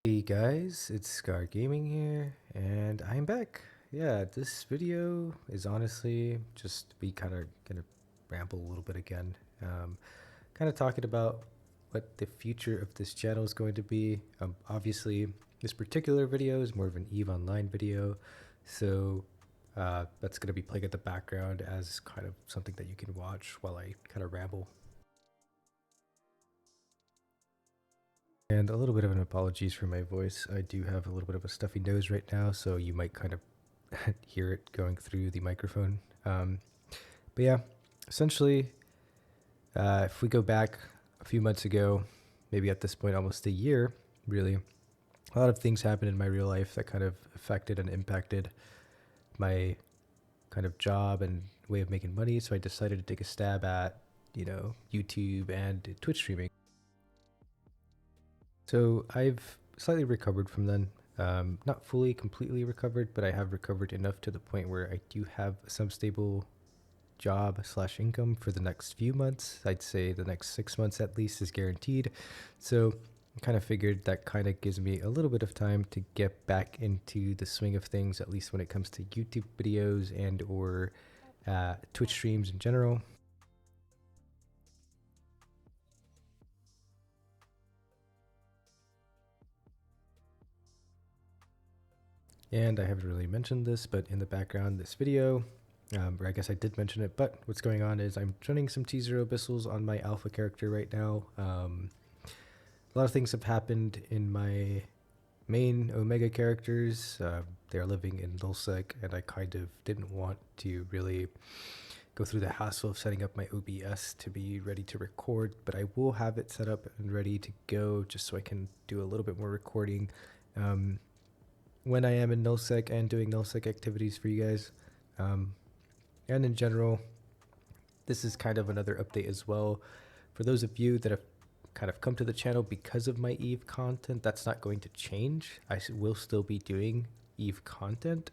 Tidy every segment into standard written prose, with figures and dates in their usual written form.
Hey guys, it's Scar Gaming here, and I'm back. Yeah, this video is honestly just we kind of gonna ramble a little bit again. Kind of talking about what the future of this channel is going to be. Obviously, this particular video is more of an EVE Online video, so that's gonna be playing at the background as kind of something that you can watch while I kind of ramble. And a little bit of an apologies for my voice. I do have a little bit of a stuffy nose right now, so you might kind of hear it going through the microphone. But yeah, essentially, if we go back a few months ago, maybe at this point almost a year, really, a lot of things happened in my real life that kind of affected and impacted my kind of job and way of making money. So I decided to take a stab at, YouTube and Twitch streaming. So I've slightly recovered from then. Not fully, completely recovered, but I have recovered enough to the point where I do have some stable job slash income for the next few months. I'd say the next 6 months at least is guaranteed. So I kind of figured that kind of gives me a little bit of time to get back into the swing of things, at least when it comes to YouTube videos and or Twitch streams in general. And I haven't really mentioned this, but in the background, this video, or I guess I did mention it, but what's going on is I'm running some T0 Abyssals on my alpha character right now. A lot of things have happened in my main Omega characters. They're living in nullsec, and I kind of didn't want to really go through the hassle of setting up my OBS to be ready to record, but I will have it set up and ready to go just so I can do a little bit more recording. When I am in nullsec and doing nullsec activities for you guys. And in general, this is kind of another update as well. For those of you that have kind of come to the channel because of my EVE content, that's not going to change. I will still be doing EVE content,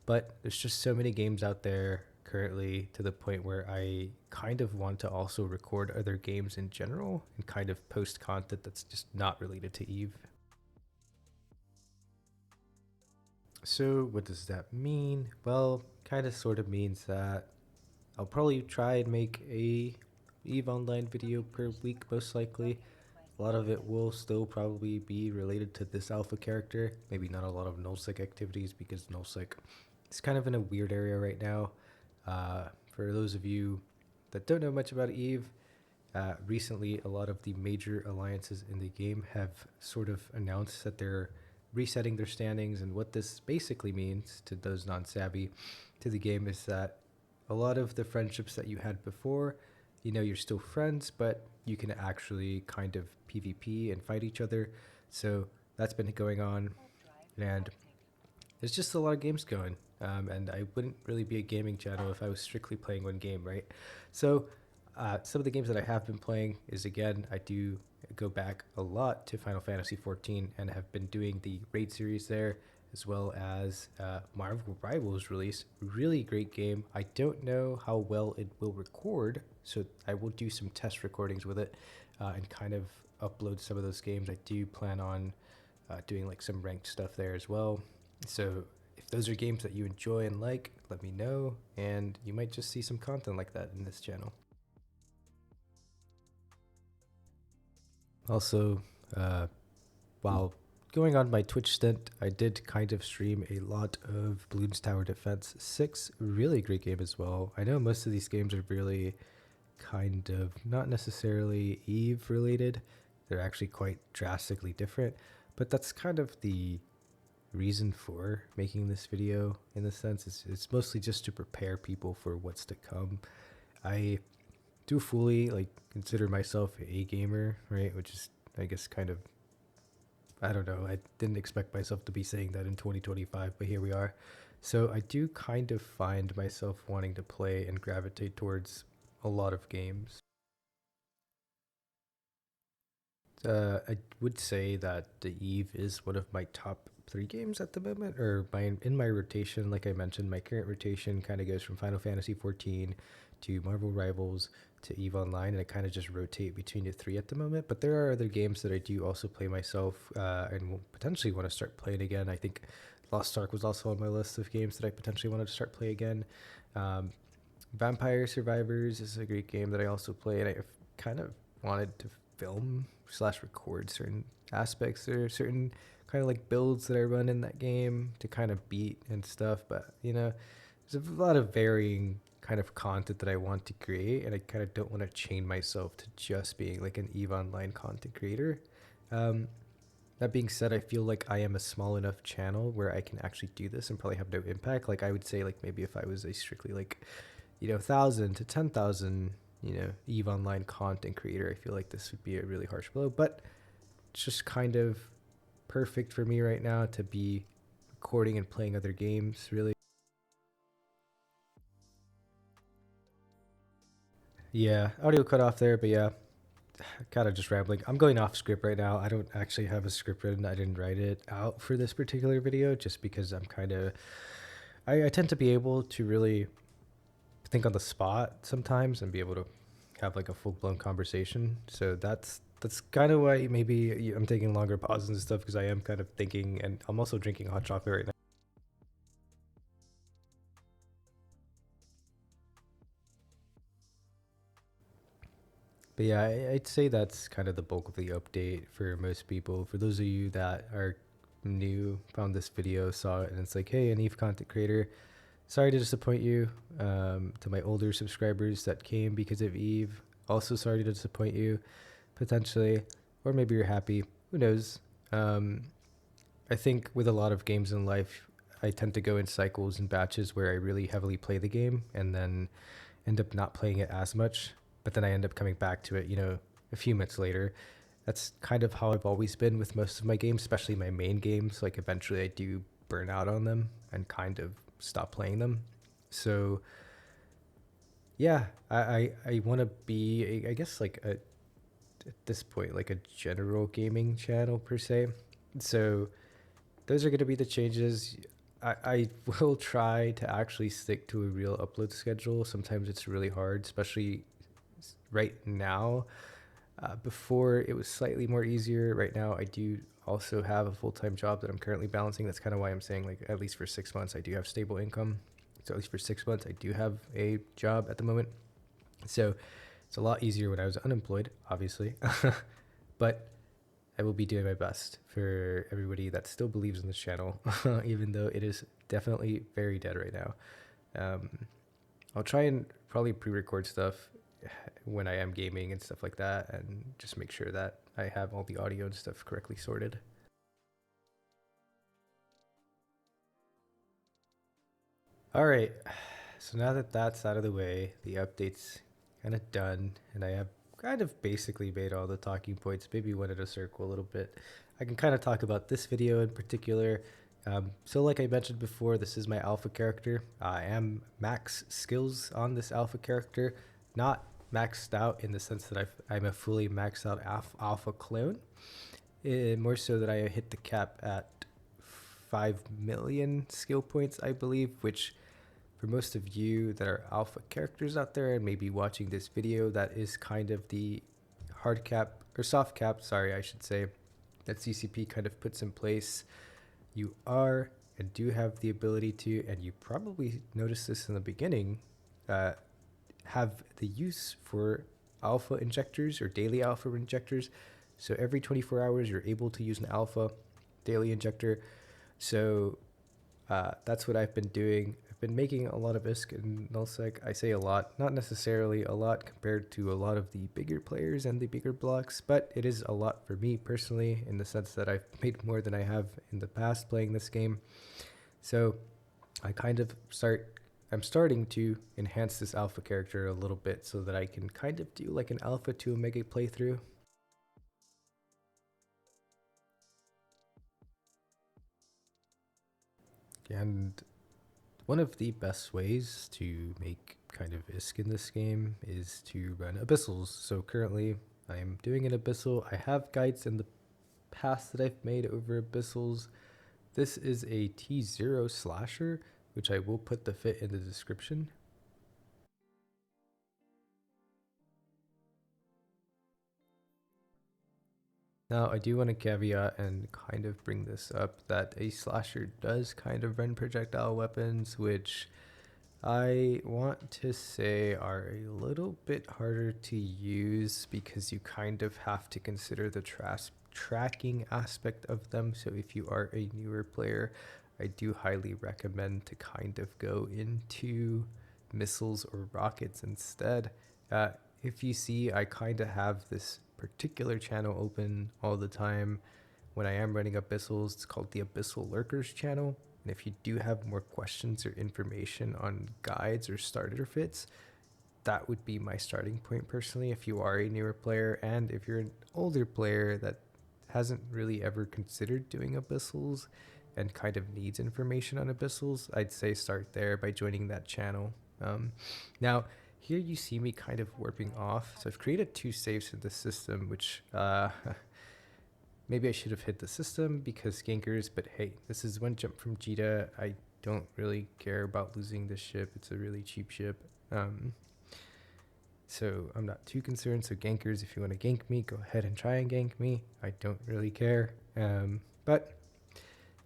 but there's just so many games out there currently to the point where I kind of want to also record other games in general and kind of post content that's just not related to EVE. So what does that mean? Well, kind of sort of means that I'll probably try and make a EVE Online video per week, most likely. A lot of it will still probably be related to this alpha character. Maybe not a lot of nullsec activities because nullsec is kind of in a weird area right now. For those of you that don't know much about EVE, recently a lot of the major alliances in the game have sort of announced that they're resetting their standings, and what this basically means to those non-savvy to the game is that a lot of the friendships that you had before, you're still friends, but you can actually kind of PvP and fight each other. So that's been going on, and there's just a lot of games going. And I wouldn't really be a gaming channel if I was strictly playing one game, right? So some of the games that I have been playing is, again, I do go back a lot to Final Fantasy XIV and have been doing the raid series there, as well as Marvel Rivals release. Really great game. I don't know how well it will record, so I will do some test recordings with it and kind of upload some of those games. I do plan on doing like some ranked stuff there as well. So if those are games that you enjoy and like, let me know, and you might just see some content like that in this channel. Also, while going on my Twitch stint, I did kind of stream a lot of Bloons Tower Defense 6. Really great game as well. I know most of these games are really kind of not necessarily EVE related. They're actually quite drastically different, but that's kind of the reason for making this video in the sense. It's mostly just to prepare people for what's to come. I do fully consider myself a gamer, right? Which is, I guess, kind of, I don't know. I didn't expect myself to be saying that in 2025, but here we are. So I do kind of find myself wanting to play and gravitate towards a lot of games. I would say that the EVE is one of my top 3 games at the moment, or in my rotation. Like I mentioned, my current rotation kind of goes from Final Fantasy 14 to Marvel Rivals to EVE Online, and I kind of just rotate between the 3 at the moment. But there are other games that I do also play myself, and will potentially want to start playing again. I think Lost Ark was also on my list of games that I potentially wanted to start play again. Um, Vampire Survivors is a great game that I also play, and I've kind of wanted to film slash record certain aspects or certain kind of like builds that I run in that game to kind of beat and stuff. But there's a lot of varying kind of content that I want to create, and I kind of don't want to chain myself to just being like an EVE Online content creator. Um, that being said, I feel like I am a small enough channel where I can actually do this and probably have no impact. Like I would say, like maybe if I was a strictly like 1,000 to 10,000 EVE Online content creator, I feel like this would be a really harsh blow. But it's just kind of perfect for me right now to be recording and playing other games, really. Yeah, audio cut off there, but yeah, kind of just rambling. I'm going off script right now. I don't actually have a script written. I didn't write it out for this particular video just because I'm kind of. I tend to be able to really think on the spot sometimes and be able to have like a full blown conversation. So that's kind of why maybe I'm taking longer pauses and stuff, because I am kind of thinking, and I'm also drinking hot chocolate right now. But yeah, I'd say that's kind of the bulk of the update for most people. For those of you that are new, found this video, saw it, and it's like, hey, an EVE content creator, sorry to disappoint you. To my older subscribers that came because of EVE, also sorry to disappoint you, potentially. Or maybe you're happy. Who knows? Um, I think with a lot of games in life, I tend to go in cycles and batches where I really heavily play the game and then end up not playing it as much, but then I end up coming back to it, a few months later. That's kind of how I've always been with most of my games, especially my main games. Like eventually I do burn out on them and kind of stop playing them. So yeah, I want to be, I guess, like at this point, like a general gaming channel per se. So those are going to be the changes. I will try to actually stick to a real upload schedule. Sometimes it's really hard, especially right now. Before it was slightly more easier. Right now, I do also have a full time job that I'm currently balancing. That's kind of why I'm saying, like, at least for 6 months, I do have stable income. So at least for 6 months, I do have a job at the moment. So it's a lot easier when I was unemployed, obviously. But I will be doing my best for everybody that still believes in this channel, even though it is definitely very dead right now. Um, I'll try and probably pre-record stuff when I am gaming and stuff like that, and just make sure that I have all the audio and stuff correctly sorted. All right, so now that that's out of the way, the update's kind of done, and I have kind of basically made all the talking points, maybe went in a circle a little bit. I can kind of talk about this video in particular. So like I mentioned before, this is my alpha character. I am max skills on this alpha character, not maxed out in the sense that I'm a fully maxed out alpha clone. More so that I hit the cap at 5 million skill points, I believe, which for most of you that are alpha characters out there and maybe watching this video, that is kind of the hard cap or soft cap, sorry, I should say, that CCP kind of puts in place. You are and do have the ability to, and you probably noticed this in the beginning, have the use for alpha injectors or daily alpha injectors. So every 24 hours, you're able to use an alpha daily injector. So that's what I've been doing. I've been making a lot of ISK and nullsec. I say a lot, not necessarily a lot compared to a lot of the bigger players and the bigger blocks, but it is a lot for me personally in the sense that I've made more than I have in the past playing this game. So I kind of I'm starting to enhance this alpha character a little bit so that I can kind of do like an alpha to omega playthrough. And one of the best ways to make kind of ISK in this game is to run Abyssals. So currently I am doing an Abyssal. I have guides in the past that I've made over Abyssals This is a T0 slasher, which I will put the fit in the description. Now, I do want to caveat and kind of bring this up that a slasher does kind of run projectile weapons, which I want to say are a little bit harder to use because you kind of have to consider the tracking aspect of them. So if you are a newer player, I do highly recommend to kind of go into missiles or rockets instead. If you see, I kind of have this particular channel open all the time when I am running Abyssals. It's called the Abyssal Lurkers channel. And if you do have more questions or information on guides or starter fits, that would be my starting point personally if you are a newer player. And if you're an older player that hasn't really ever considered doing Abyssals and kind of needs information on Abyssals, I'd say start there by joining that channel. Now, here you see me kind of warping off. So I've created 2 saves in the system, which maybe I should have hit the system because gankers, but hey, this is 1 jump from Jita. I don't really care about losing this ship. It's a really cheap ship. So I'm not too concerned. So gankers, if you want to gank me, go ahead and try and gank me. I don't really care. But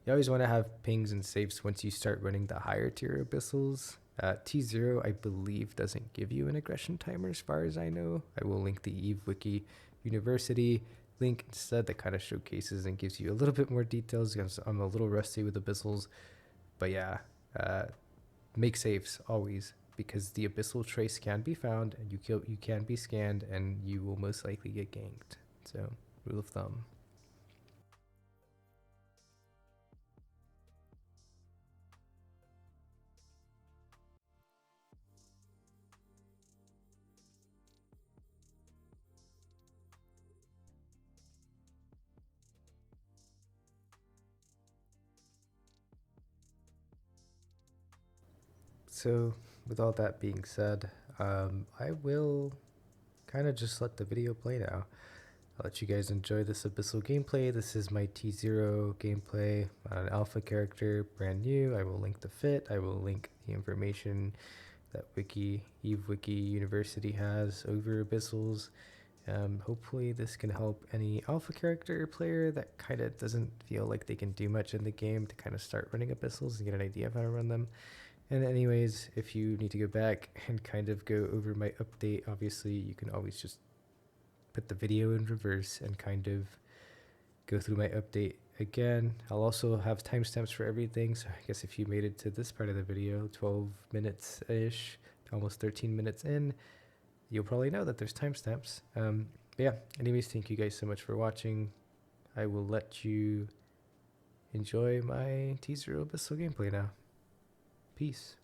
you always want to have pings and safes once you start running the higher tier abyssals. T0, I believe, doesn't give you an aggression timer as far as I know. I will link the Eve Wiki University link instead that kind of showcases and gives you a little bit more details because I'm a little rusty with abyssals. But yeah, make safes always because the abyssal trace can be found and you can be scanned and you will most likely get ganked. So rule of thumb. So with all that being said, I will kind of just let the video play now. I'll let you guys enjoy this Abyssal gameplay. This is my T0 gameplay on an alpha character, brand new. I will link the fit. I will link the information that Eve Wiki University has over Abyssals. Hopefully this can help any alpha character player that kind of doesn't feel like they can do much in the game to kind of start running Abyssals and get an idea of how to run them. And anyways, if you need to go back and kind of go over my update, obviously you can always just put the video in reverse and kind of go through my update again. I'll also have timestamps for everything. So I guess if you made it to this part of the video, 12 minutes-ish, almost 13 minutes in, you'll probably know that there's timestamps. But yeah, anyways, thank you guys so much for watching. I will let you enjoy my T0 Abyssal gameplay now. Peace.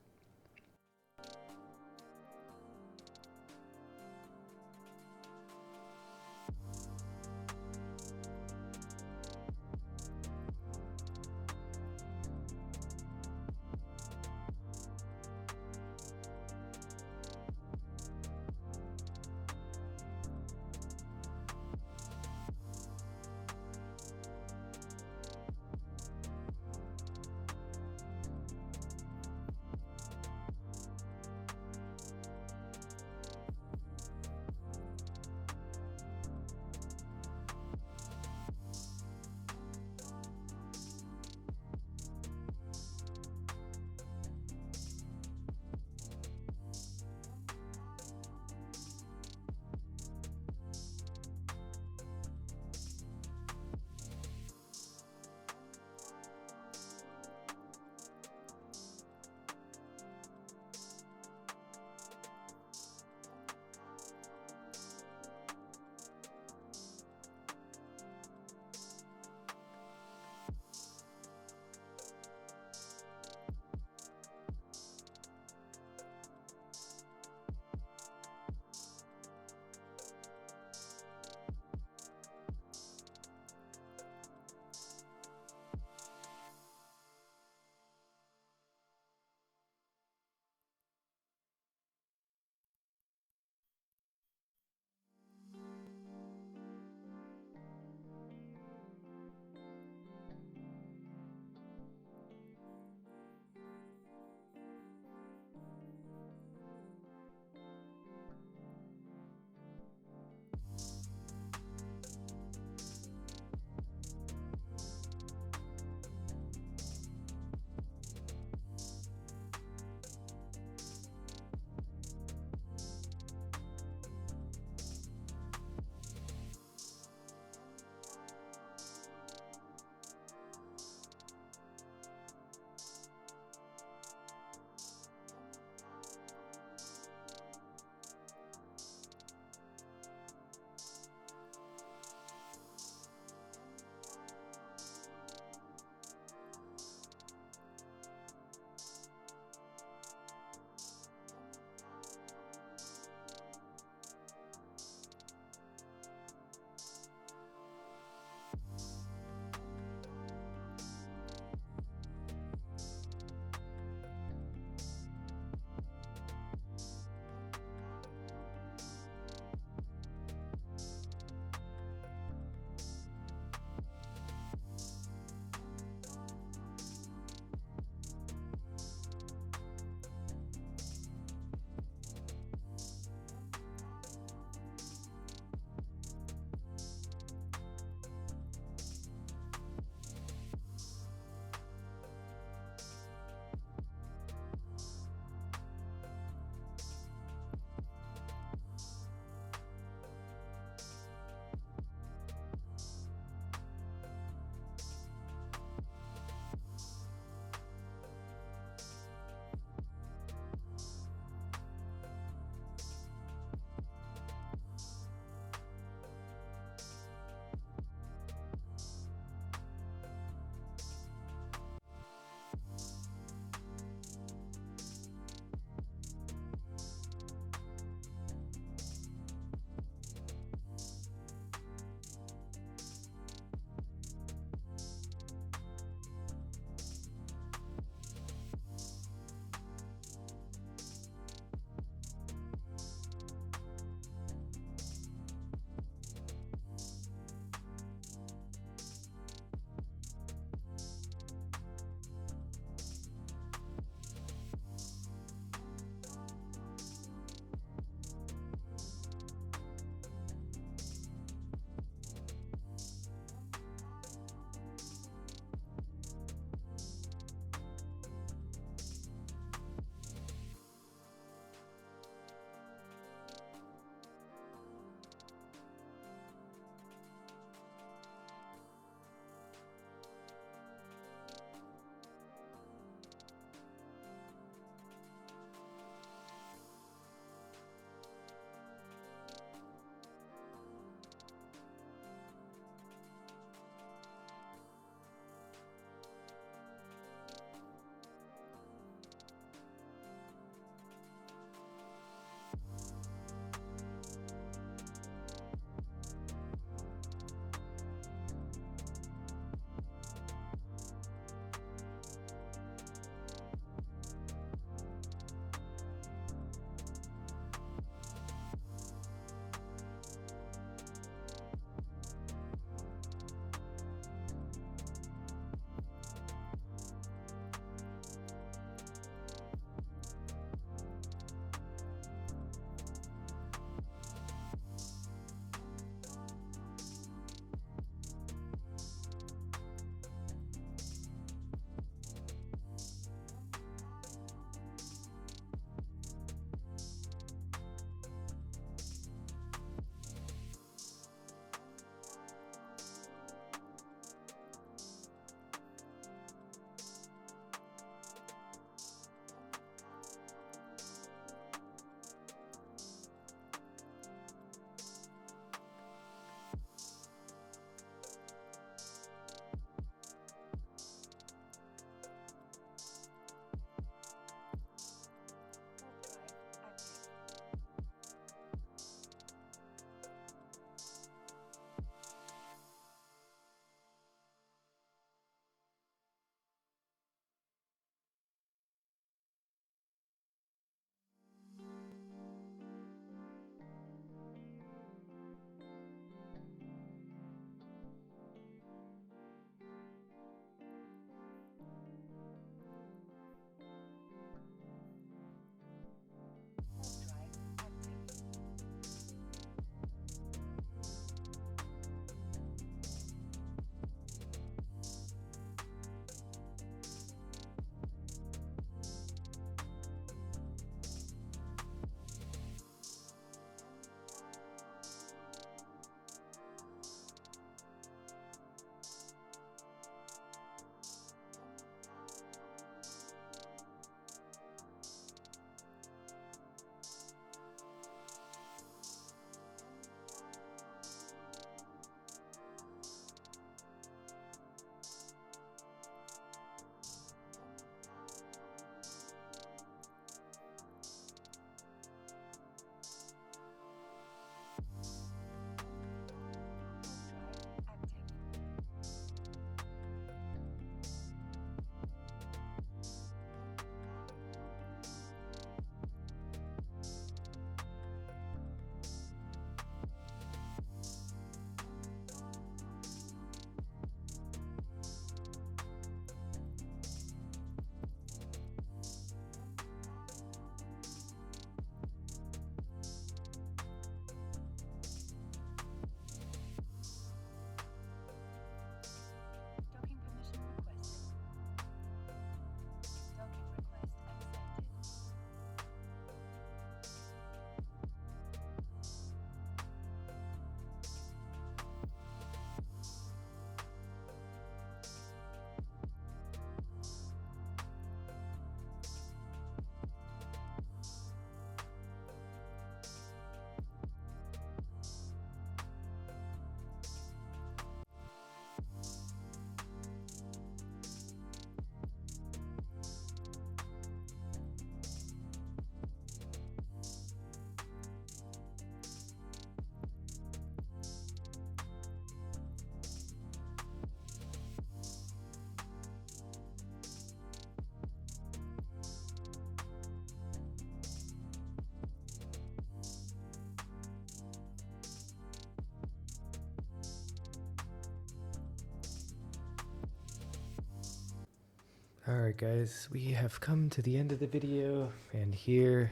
Alright guys, we have come to the end of the video, and here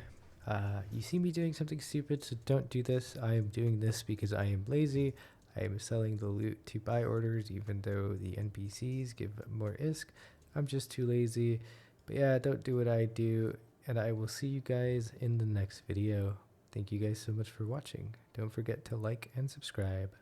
you see me doing something stupid, so don't do this. I am doing this because I am lazy. I am selling the loot to buy orders even though the NPCs give more ISK. I'm just too lazy. But yeah, don't do what I do, and I will see you guys in the next video. Thank you guys so much for watching. Don't forget to like and subscribe.